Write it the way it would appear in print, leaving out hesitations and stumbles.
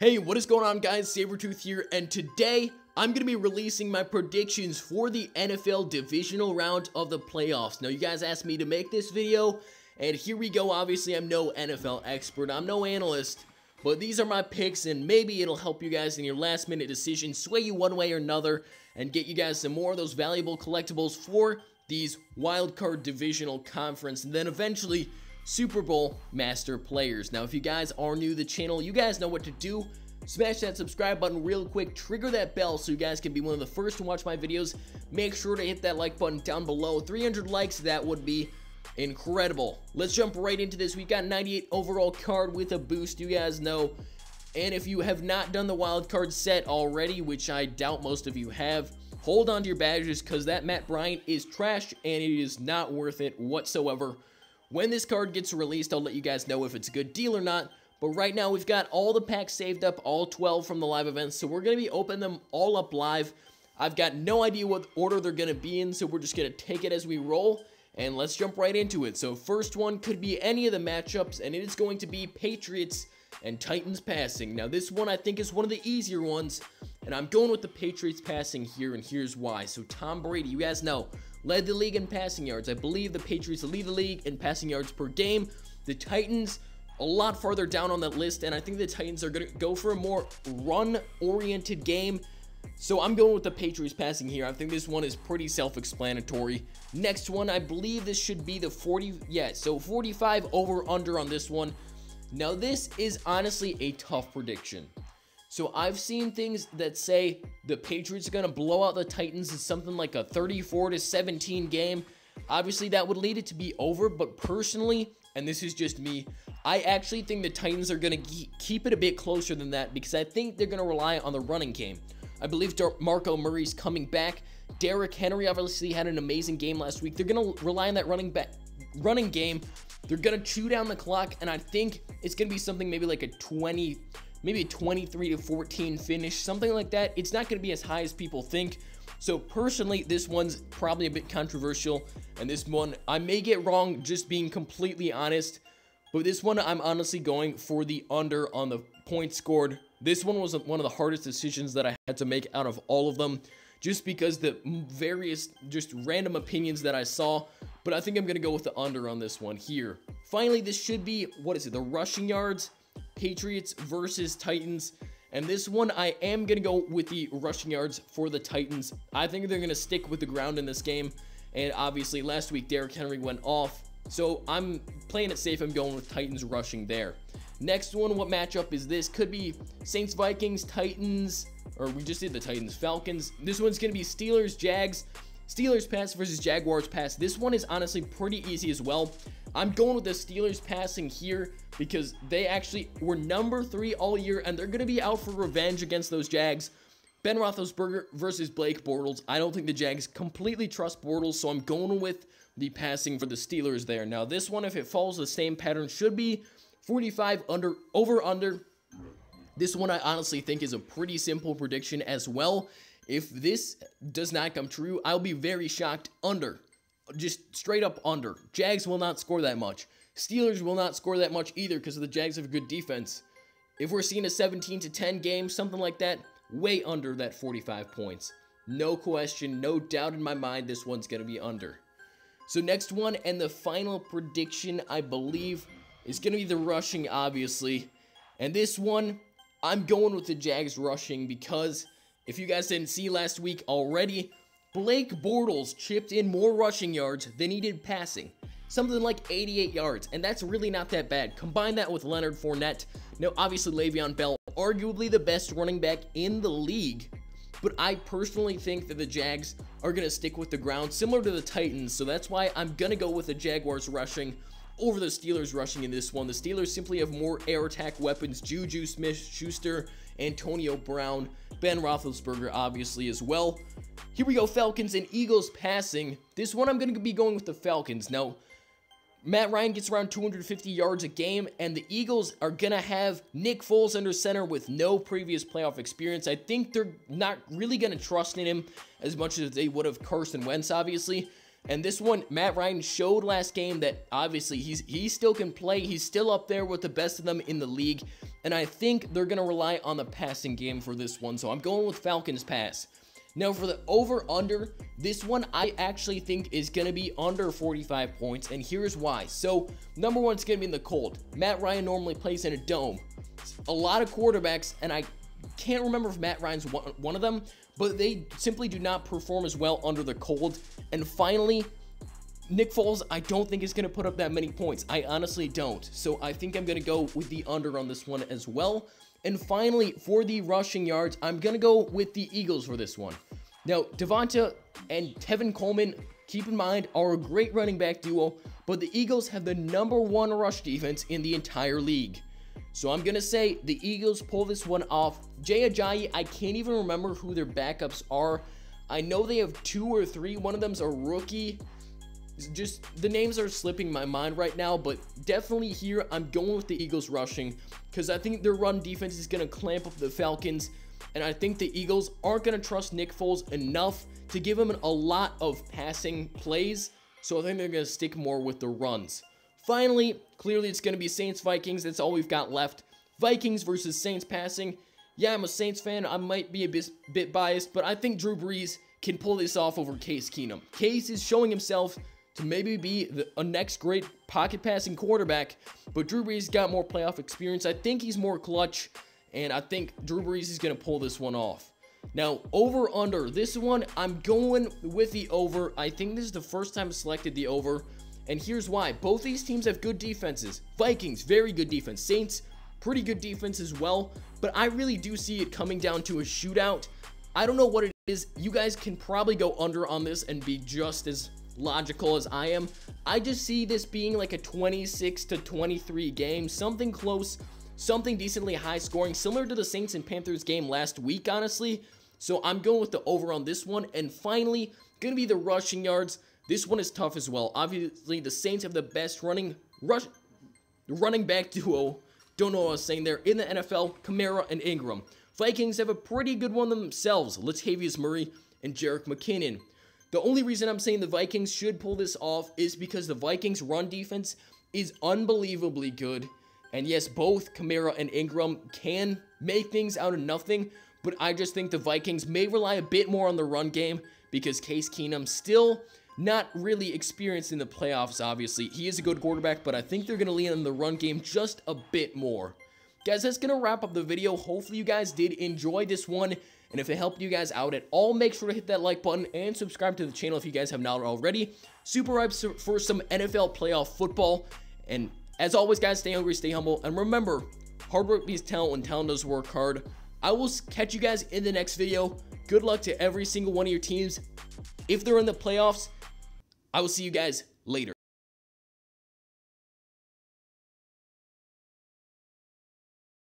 Hey, what is going on, guys? Sabrtooth here, and today I'm going to be releasing my predictions for the NFL Divisional Round of the playoffs. Now, you guys asked me to make this video, and here we go. Obviously, I'm no NFL expert, I'm no analyst, but these are my picks, and maybe it'll help you guys in your last-minute decisions, sway you one way or another, and get you guys some more of those valuable collectibles for these wildcard divisional conference, and then eventually Super Bowl master players. Now, if you guys are new to the channel, you guys know what to do. Smash that subscribe button real quick, trigger that bell so you guys can be one of the first to watch my videos. Make sure to hit that like button down below. 300 likes, that would be incredible. Let's jump right into this. We got 98 overall card with a boost, you guys know. And if you have not done the wild card set already, which I doubt most of you have, hold on to your badges because that Matt Bryant is trash and it is not worth it whatsoever. When this card gets released, I'll let you guys know if it's a good deal or not. But right now, we've got all the packs saved up, all 12 from the live events. So we're going to be opening them all up live. I've got no idea what order they're going to be in, so we're just going to take it as we roll. And let's jump right into it. So first one could be any of the matchups, and it is going to be Patriots and Titans passing. Now this one I think is one of the easier ones, and I'm going with the Patriots passing here, and here's why. So Tom Brady, you guys know, led the league in passing yards. I believe the Patriots lead the league in passing yards per game. The Titans, a lot farther down on that list, and I think the Titans are going to go for a more run-oriented game. So I'm going with the Patriots passing here. I think this one is pretty self-explanatory. Next one, I believe this should be the 45 over-under on this one. Now this is honestly a tough prediction. So I've seen things that say the Patriots are going to blow out the Titans in something like a 34-17 game. Obviously, that would lead it to be over, but personally, and this is just me, I actually think the Titans are going to keep it a bit closer than that because I think they're going to rely on the running game. I believe Marco Murray's coming back. Derrick Henry obviously had an amazing game last week. They're going to rely on that running game. They're going to chew down the clock, and I think it's going to be something maybe like a 23-14 finish, something like that. It's not going to be as high as people think. So personally, this one's probably a bit controversial, and this one I may get wrong, just being completely honest, but this one I'm honestly going for the under on the points scored. This one was one of the hardest decisions that I had to make out of all of them, just because the various just random opinions that I saw, but I think I'm going to go with the under on this one here. Finally, this should be, what is it, the rushing yards, Patriots versus Titans. And this one, I am going to go with the rushing yards for the Titans. I think they're going to stick with the ground in this game. And obviously, last week, Derrick Henry went off. So I'm playing it safe. I'm going with Titans rushing there. Next one, what matchup is this? Could be Saints, Vikings, Titans, or we just did the Titans, Falcons. This one's going to be Steelers, Jags. Steelers pass versus Jaguars pass. This one is honestly pretty easy as well. I'm going with the Steelers passing here because they actually were number 3 all year, and they're going to be out for revenge against those Jags. Ben Roethlisberger versus Blake Bortles. I don't think the Jags completely trust Bortles, so I'm going with the passing for the Steelers there. Now, this one, if it follows the same pattern, should be 45 over-under. This one I honestly think is a pretty simple prediction as well. If this does not come true, I'll be very shocked. Under. Just straight up under. Jags will not score that much. Steelers will not score that much either because the Jags have a good defense. If we're seeing a 17-10 game, something like that, way under that 45 points. No question, no doubt in my mind, this one's going to be under. So next one, and the final prediction, I believe, is going to be the rushing, obviously. And this one, I'm going with the Jags rushing because if you guys didn't see last week already, Blake Bortles chipped in more rushing yards than he did passing. Something like 88 yards, and that's really not that bad. Combine that with Leonard Fournette. Now, obviously, Le'Veon Bell, arguably the best running back in the league, but I personally think that the Jags are going to stick with the ground, similar to the Titans, so that's why I'm going to go with the Jaguars rushing over the Steelers rushing in this one. The Steelers simply have more air attack weapons. Juju Smith-Schuster, Antonio Brown, Ben Roethlisberger obviously as well. Here we go, Falcons and Eagles passing. This one I'm going to be going with the Falcons. Now, Matt Ryan gets around 250 yards a game, and the Eagles are going to have Nick Foles under center with no previous playoff experience. I think they're not really going to trust in him as much as they would have Carson Wentz, obviously. And this one, Matt Ryan showed last game that obviously he still can play. He's still up there with the best of them in the league. And I think they're going to rely on the passing game for this one. So I'm going with Falcons pass. Now for the over-under, this one I actually think is going to be under 45 points. And here's why. So number one, it's going to be in the cold. Matt Ryan normally plays in a dome. A lot of quarterbacks, and I can't remember if Matt Ryan's one of them, but they simply do not perform as well under the cold. And finally, Nick Foles, I don't think is going to put up that many points. I honestly don't. So I think I'm going to go with the under on this one as well. And finally, for the rushing yards, I'm going to go with the Eagles for this one. Now, Devonta and Tevin Coleman, keep in mind, are a great running back duo, but the Eagles have the #1 rush defense in the entire league. So I'm going to say the Eagles pull this one off. Jay Ajayi, I can't even remember who their backups are. I know they have 2 or 3. One of them's a rookie. Just the names are slipping my mind right now, but definitely here I'm going with the Eagles rushing because I think their run defense is going to clamp up the Falcons, and I think the Eagles aren't going to trust Nick Foles enough to give him a lot of passing plays, so I think they're going to stick more with the runs. Finally, clearly it's going to be Saints-Vikings. That's all we've got left. Vikings versus Saints passing. Yeah, I'm a Saints fan. I might be a bit biased, but I think Drew Brees can pull this off over Case Keenum. Case is showing himself to maybe be a next great pocket passing quarterback, but Drew Brees got more playoff experience. I think he's more clutch, and I think Drew Brees is going to pull this one off. Now, over-under. This one, I'm going with the over. I think this is the first time I selected the over, and here's why. Both these teams have good defenses. Vikings, very good defense. Saints, pretty good defense as well, but I really do see it coming down to a shootout. I don't know what it is. You guys can probably go under on this and be just as logical as I am. I just see this being like a 26-23 game, something close, something decently high scoring, similar to the Saints and Panthers game last week, honestly. So I'm going with the over on this one. And finally, gonna be the rushing yards. This one is tough as well. Obviously, the Saints have the best running back duo. Don't know what I was saying there. In the NFL, Kamara and Ingram. Vikings have a pretty good one themselves. Latavius Murray and Jerick McKinnon. The only reason I'm saying the Vikings should pull this off is because the Vikings' run defense is unbelievably good. And yes, both Kamara and Ingram can make things out of nothing, but I just think the Vikings may rely a bit more on the run game because Case Keenum still not really experienced in the playoffs, obviously. He is a good quarterback, but I think they're going to lean on the run game just a bit more. Guys, that's going to wrap up the video. Hopefully you guys did enjoy this one. And if it helped you guys out at all, make sure to hit that like button and subscribe to the channel if you guys have not already. Super hyped for some NFL playoff football. And as always, guys, stay hungry, stay humble. And remember, hard work beats talent when talent does work hard. I will catch you guys in the next video. Good luck to every single one of your teams. If they're in the playoffs, I will see you guys later.